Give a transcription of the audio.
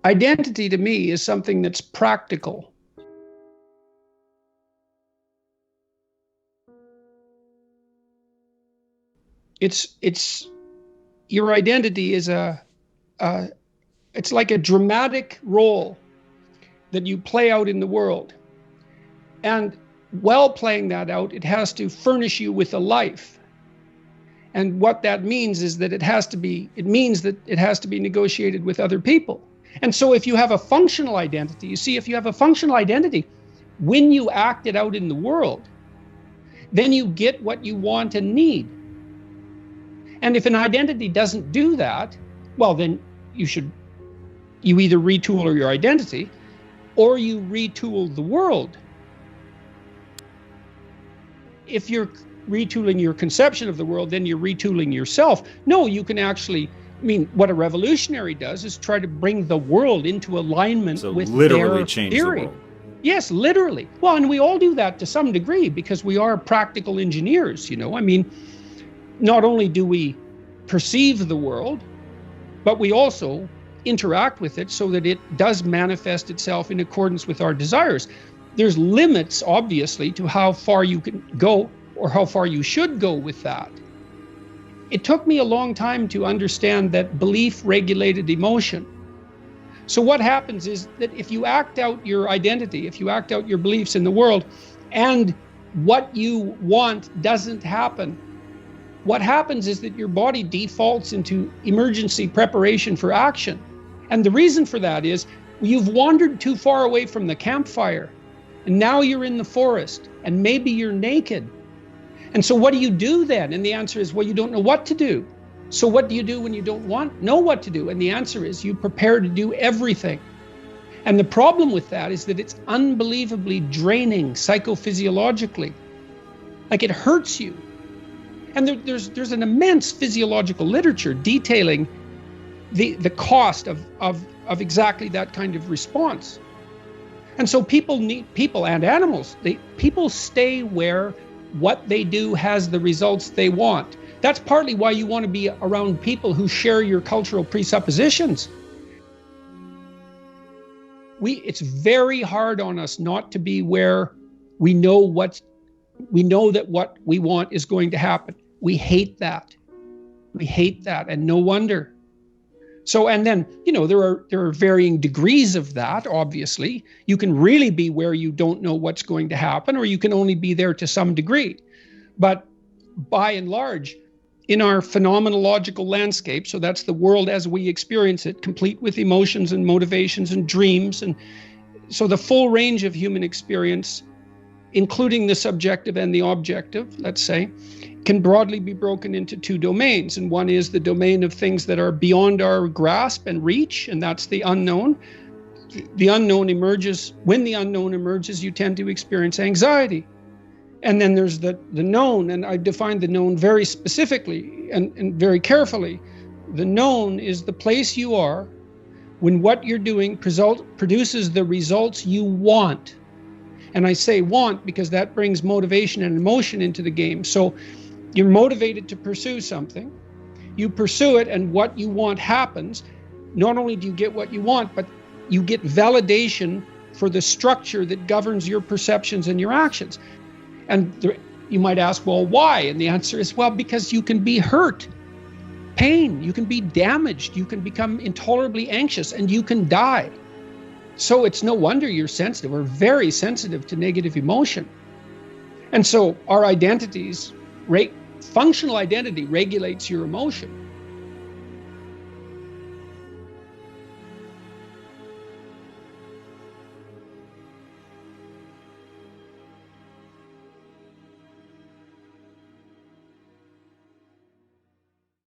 Identity to me is something that's practical. It's your identity is it's like a dramatic role that you play out in the world. And while playing that out, it has to furnish you with a life. And what that means is that it means that it has to be negotiated with other people. And so if you have a functional identity, if you have a functional identity, when you act it out in the world, then you get what you want and need. And if an identity doesn't do that, well, then you either retool your identity or you retool the world. If you're retooling your conception of the world, then you're retooling yourself. No, you can actually, what a revolutionary does is try to bring the world into alignment with literally their change theory. the world. Yes, literally. Well, and we all do that to some degree because we are practical engineers, Not only do we perceive the world, but we also interact with it so that it does manifest itself in accordance with our desires. There's limits, obviously, to how far you can go or how far you should go with that. It took me a long time to understand that belief regulated emotion. So what happens is that if you act out your identity, if you act out your beliefs in the world, and what you want doesn't happen, what happens is that your body defaults into emergency preparation for action. And the reason for that is you've wandered too far away from the campfire, and now you're in the forest, and maybe you're naked. And so what do you do then? And the answer is, well, you don't know what to do. So what do you do when you don't know what to do? And the answer is you prepare to do everything. And the problem with that is that it's unbelievably draining psychophysiologically. Like it hurts you. And there's an immense physiological literature detailing the cost of exactly that kind of response. And so people and animals, people stay where what they do has the results they want. That's partly why you want to be around people who share your cultural presuppositions. It's very hard on us not to be where we know that what we want is going to happen. We hate that. And no wonder. So, and then, there are varying degrees of that, obviously. You can really be where you don't know what's going to happen, or you can only be there to some degree. But by and large, in our phenomenological landscape, so that's the world as we experience it, complete with emotions and motivations and dreams. And so the full range of human experience, including the subjective and the objective, let's say, can broadly be broken into two domains. And one is the domain of things that are beyond our grasp and reach, and that's the unknown. The unknown emerges. When the unknown emerges, you tend to experience anxiety. And then there's the known, and I define the known very specifically and very carefully. The known is the place you are when what you're doing produces the results you want. And I say want because that brings motivation and emotion into the game. So you're motivated to pursue something, you pursue it, and what you want happens. Not only do you get what you want, but you get validation for the structure that governs your perceptions and your actions. And you might ask, well, why? And the answer is, well, because you can be hurt, pain, you can be damaged, you can become intolerably anxious, and you can die. So it's no wonder you're sensitive or very sensitive to negative emotion. And so our identities, functional identity regulates your emotion.